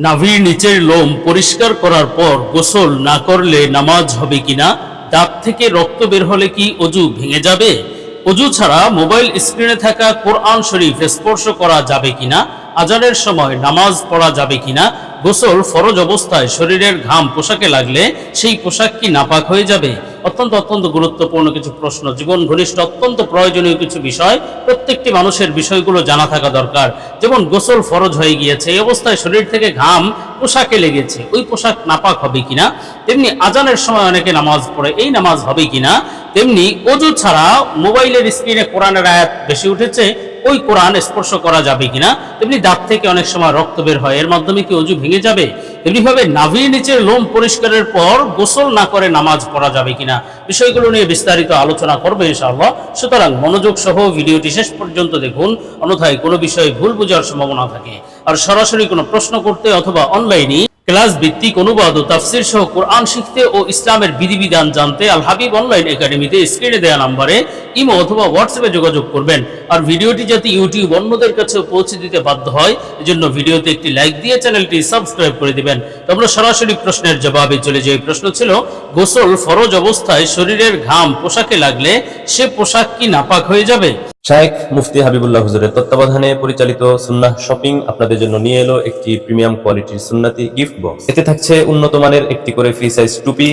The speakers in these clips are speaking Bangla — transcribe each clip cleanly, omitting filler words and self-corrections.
নাভির নিচের লোম পরিষ্কার করার পর গোসল না করলে নামাজ হবে কিনা? দাঁত থেকে রক্ত বের হলে কি অজু ভেঙে যাবে? অজু ছাড়া মোবাইল স্ক্রিনে থাকা কোরআন শরীফ স্পর্শ করা যাবে কিনা? আজানের সময় নামাজ পড়া যাবে কিনা? গোসল ফরজ অবস্থায় শরীরের ঘাম পোশাকে লাগলে সেই পোশাক কি নাপাক হয়ে যাবে? অত্যন্ত অত্যন্ত গুরুত্বপূর্ণ কিছু প্রশ্ন, জীবন ঘনিষ্ঠ অত্যন্ত প্রয়োজনীয় কিছু বিষয়। প্রত্যেকটি মানুষের বিষয়গুলো জানা থাকা দরকার। যেমন গোসল ফরজ হয়ে গিয়েছে, এই অবস্থায় শরীর থেকে ঘাম পোশাকে লেগেছে, ওই পোশাক নাপাক হবে কিনা? তেমনি আজানের সময় অনেকে নামাজ পড়ে, এই নামাজ হবে কিনা? তেমনি অজু ছাড়া মোবাইলের স্ক্রিনে কোরআনের আয়াত বেশি উঠেছে, ওই কোরআন স্পর্শ করা যাবে কিনা? তেমনি দাঁত থেকে অনেক সময় রক্ত বের হয়, এর মাধ্যমে কি অজু ভেঙে যাবে? তেমনিভাবে নাভির নিচের লোম পরিষ্কারের পর গোসল না করে নামাজ পড়া যাবে কিনা, বিষয়গুলো নিয়ে বিস্তারিত আলোচনা করবে ইনশাআল্লাহ। সুতরাং মনোযোগ সহ ভিডিওটি শেষ পর্যন্ত দেখুন, অন্যথায় কোনো বিষয়ে ভুল বোঝার সম্ভাবনা থাকে। আর সরাসরি কোনো প্রশ্ন করতে অথবা অনলাইনে ক্লাস ভিত্তিক অনুবাদ ও তাফসির সহ কোরআন শিখতে ও ইসলামের বিধিবিধান জানতে আল হাবিব অনলাইন একাডেমিতে স্ক্রিনে দেওয়া নম্বরে ইমো অথবা হোয়াটসঅ্যাপে যোগাযোগ করবেন। আর ভিডিওটি যাতে ইউটিউব অন্যদের কাছে পৌঁছে দিতে বাধ্য হয়, এজন্য ভিডিওতে একটি লাইক দিয়ে চ্যানেলটি সাবস্ক্রাইব করে দিবেন। তো আমরা সরাসরি প্রশ্নের জবাবে চলে যাই। প্রশ্ন ছিল, গোসল ফরজ অবস্থায় শরীরের ঘাম পোশাকে লাগলে সে পোশাক কি নাপাক হয়ে যাবে? শায়েখ মুফতি হাবিবুল্লাহ হুজুরের তত্ত্বাবধানে পরিচালিত সুন্নাহ শপিং আপনাদের জন্য নিয়ে এলো একটি প্রিমিয়াম কোয়ালিটির সুন্নতি গিফট বক্স। এতে থাকছে উন্নত মানের একটি করে ফ্রি সাইজ টুপি,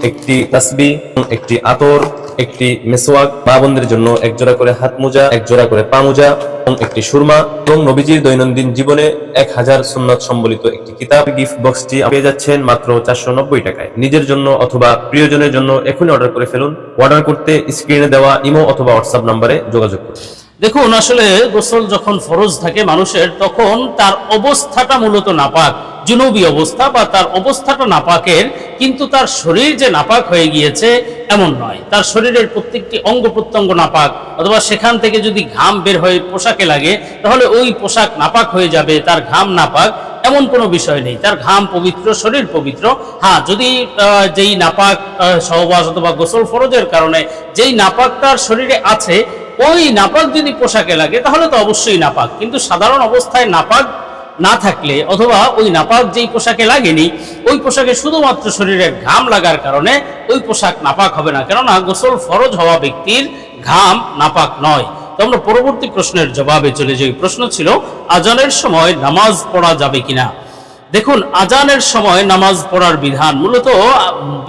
একটি তাসবিহ, একটি আতর, একটি মেসওয়াক, মা বোনদের জন্য এক জোড়া করে হাত মোজা, এক জোড়া করে পা মোজা এবং একটি সুরমা এবং নবীজির দৈনন্দিন জীবনে 1000 সুন্নাত সম্বলিত একটি কিতাব। গিফট বক্সটি পেয়ে যাচ্ছেন মাত্র 490 টাকায়। নিজের জন্য অথবা প্রিয়জনের জন্য এখনই অর্ডার করে ফেলুন। অর্ডার করতে স্ক্রিনে দেওয়া ইমো অথবা হোয়াটসঅ্যাপ নম্বরে যোগাযোগ করুন। দেখুন, আসলে গোসল যখন ফরজ থাকে মানুষের, তখন তার অবস্থাটা মূলত নাপাক, জুনুবি অবস্থা বা তার অবস্থাটা নাপাকের, কিন্তু তার শরীর যে নাপাক হয়ে গিয়েছে এমন নয়। তার শরীরের প্রত্যেকটি অঙ্গ প্রত্যঙ্গ নাপাক, অথবা সেখান থেকে যদি ঘাম বের হয়ে পোশাকে লাগে তাহলে ওই পোশাক নাপাক হয়ে যাবে, তার ঘাম নাপাক এমন কোনো বিষয় নেই। তার ঘাম পবিত্র, শরীর পবিত্র। হ্যাঁ, যদি যেই নাপাক সহবাস অথবা গোসল ফরজের কারণে যেই নাপাক তার শরীরে আছে, ওই নাপাক যদি পোশাকে লাগে তাহলে তো অবশ্যই নাপাক। কিন্তু সাধারণ অবস্থায় নাপাক না থাকলে অথবা ওই নাপাক যেই পোশাকে লাগেনি, ওই পোশাকে শুধুমাত্র শরীরের ঘাম লাগার কারণে ওই পোশাক নাপাক হবে না, কেননা গোসল ফরজ হওয়া ব্যক্তির ঘাম নাপাক নয়। তো আমরা পরবর্তী প্রশ্নের জবাবে চলে যাই। প্রশ্ন ছিল, আজানের সময় নামাজ পড়া যাবে কিনা? দেখুন, আজানের সময় নামাজ পড়ার বিধান মূলত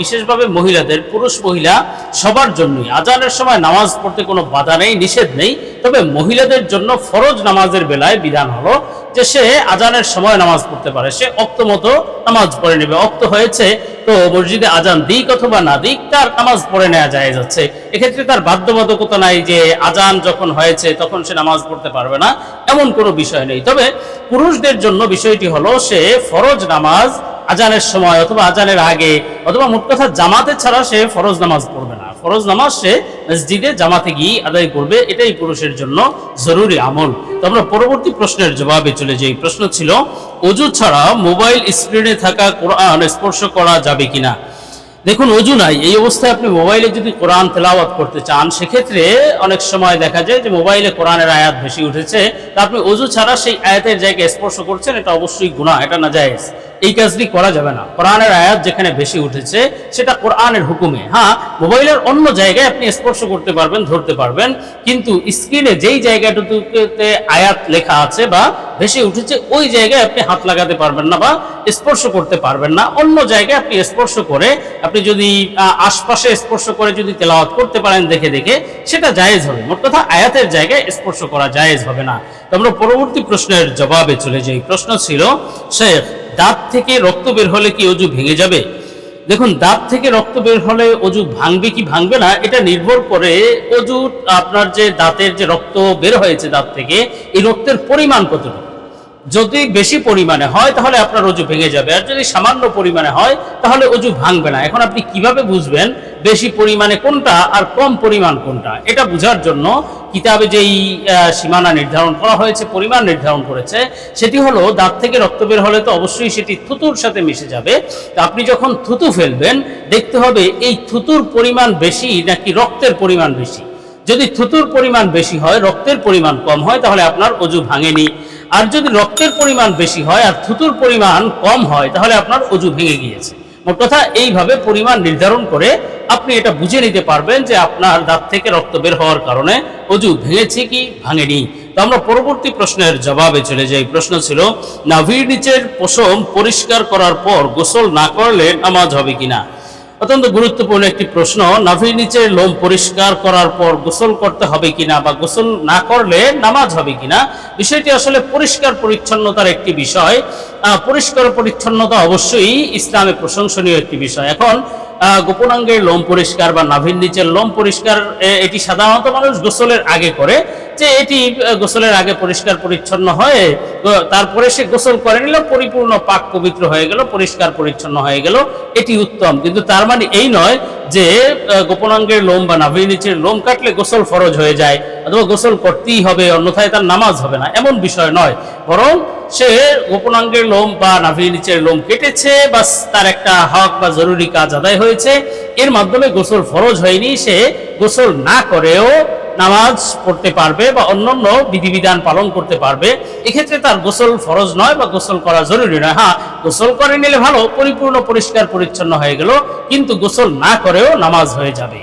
বিশেষভাবে মহিলাদের, পুরুষ মহিলা সবার জন্যই আজানের সময় নামাজ পড়তে কোনো বাধা নেই, নিষেধ নেই। তবে মহিলাদের জন্য ফরজ নামাজের বেলায় বিধান হলো যে সে আজানের সময় নামাজ পড়তে পারে, সে অক্ত মতো নামাজ পড়ে নেবে। অক্ত হয়েছে তো মসজিদে আজান দিক অথবা না দিক, তার নামাজ পড়ে নেওয়া যায় যাচ্ছে। এক্ষেত্রে তার বাধ্যবাধকতা নাই যে আজান যখন হয়েছে তখন সে নামাজ পড়তে পারবে না, এমন কোনো বিষয় নেই। তবে পুরুষদের জন্য বিষয়টি হলো, সে ফরজ নামাজ আজানের সময় অথবা আজানের আগে অথবা মোট কথা জামাতে ছাড়া সে ফরজ নামাজ পড়বে না। ফরজ নামাজ সে মসজিদে জামাতে গিয়ে আদায় করবে, এটাই পুরুষের জন্য জরুরি আমল। তো আমরা পরবর্তী প্রশ্নের জবাবে চলে যাই। প্রশ্ন ছিল, অজু ছাড়া মোবাইল স্ক্রিনে থাকা কোরআন স্পর্শ করা যাবে কিনা? দেখুন, অজু নাই, এই অবস্থায় আপনি মোবাইলে যদি কোরআন তেলাওয়াত করতে চান, সেক্ষেত্রে অনেক সময় দেখা যায় যে মোবাইলে কোরআনের আয়াত বেশি উঠেছে, তা আপনি অজু ছাড়া সেই আয়াতের জায়গায় স্পর্শ করছেন, এটা অবশ্যই গুনাহ, এটা নাজায়েজ। এই কাজটি করা যাবে না। কোরআনের আয়াত যেখানে বেশি উঠেছে সেটা কোরআনের হুকুমে। হ্যাঁ, মোবাইলের অন্য জায়গায় আপনি স্পর্শ করতে পারবেন, ধরতে পারবেন, কিন্তু স্ক্রিনে যেই জায়গাটুকুতে আয়াত লেখা আছে বা বেশি উঠেছে ওই জায়গায় আপনি হাত লাগাতে পারবেন না বা স্পর্শ করতে পারবেন না। অন্য জায়গায় আপনি স্পর্শ করে, আপনি যদি আশপাশে স্পর্শ করে যদি তেলাওয়াত করতে পারেন দেখে দেখে, সেটা জায়েজ হবে। মোট কথা আয়াতের জায়গায় স্পর্শ করা জায়েজ হবে না। তো আমরা পরবর্তী প্রশ্নের জবাবে চলে যাই। প্রশ্ন ছিল, শেখ, দাঁত থেকে রক্ত বের হলে কি অজু ভেঙে যাবে? দেখুন, দাঁত থেকে রক্ত বের হলে অজু ভাঙবে কি ভাঙবে না, এটা নির্ভর করে অজু আপনার যে দাঁতের যে রক্ত বের হয়েছে দাঁত থেকে, এই রক্তের পরিমাণ কতটুকু। যদি বেশি পরিমাণে হয় তাহলে আপনার অজু ভেঙে যাবে, আর যদি সামান্য পরিমাণে হয় তাহলে অজু ভাঙবে না। এখন আপনি কিভাবে বুঝবেন বেশি পরিমাণে কোনটা আর কম পরিমাণ কোনটা? এটা বোঝার জন্য কিতাবে যেই সীমানা নির্ধারণ করা হয়েছে, পরিমাণ নির্ধারণ করেছে, সেটি হলো দাঁত থেকে রক্ত বের হলে তো অবশ্যই সেটি থুতুর সাথে মিশে যাবে। তো আপনি যখন থুতু ফেলবেন, দেখতে হবে এই থুতুর পরিমাণ বেশি নাকি রক্তের পরিমাণ বেশি। যদি থুতুর পরিমাণ বেশি হয়, রক্তের পরিমাণ কম হয়, তাহলে আপনার অজু ভাঙেনি। আর যদি রক্তের পরিমাণ বেশি হয় আর থুতুর পরিমাণ কম হয় তাহলে আপনার অজু ভেঙে গিয়েছে। মোট কথা এইভাবে পরিমাণ নির্ধারণ করে আপনি এটা বুঝে নিতে পারবেন যে আপনার দাঁত থেকে রক্ত বের হওয়ার কারণে অজু ভেঙেছে কি ভাঙেনি। তো আমরা পরবর্তী প্রশ্নের জবাবে চলে যাই। প্রশ্ন ছিল, নাভির নিচের পশম পরিষ্কার করার পর গোসল না করলে নামাজ হবে কিনা। অত্যন্ত গুরুত্বপূর্ণ একটি প্রশ্ন। নাভির নিচের লোম পরিষ্কার করার পর গোসল করতে হবে কিনা বা গোসল না করলে নামাজ হবে কিনা, বিষয়টি আসলে পরিষ্কার পরিচ্ছন্নতার একটি বিষয়। পরিষ্কার পরিচ্ছন্নতা অবশ্যই ইসলামে প্রশংসনীয় একটি বিষয়। এখন গোপনাঙ্গের লোম পরিষ্কার বা নাভির নিচের লোম পরিষ্কার এটি সাধারণত মানুষ গোসলের আগে করে, যে এটি গোসলের আগে পরিষ্কার পরিচ্ছন্ন হয়ে তারপরে সে গোসল করে নিল, পরিপূর্ণ পাক পবিত্র হয়ে গেল, পরিষ্কার পরিচ্ছন্ন হয়ে গেল, এটি উত্তম। কিন্তু তার মানে এই নয় যে গোপনাঙ্গের লোম বা নাভির নিচের লোম কাটলে গোসল ফরজ হয়ে যায় অথবা গোসল করতেই হবে অন্যথায় তার নামাজ হবে না, এমন বিষয় নয়। বরং সে গোপনাঙ্গের লোম বা নাভির নিচের লোম কেটেছে, বা তার একটা হক বা জরুরি কাজ আদায় হয়েছে, এর মাধ্যমে গোসল ফরজ হয়নি, সে গোসল না করেও নামাজ পড়তে পারবে বা অন্যান্য বিধিবিধান পালন করতে পারবে। এক্ষেত্রে তার গোসল ফরজ নয় বা গোসল করা জরুরি নয়। হ্যাঁ, গোসল করে নিলে ভালো, পরিপূর্ণ পরিষ্কার পরিচ্ছন্ন হয়ে গেল, কিন্তু গোসল না করেও নামাজ হয়ে যাবে।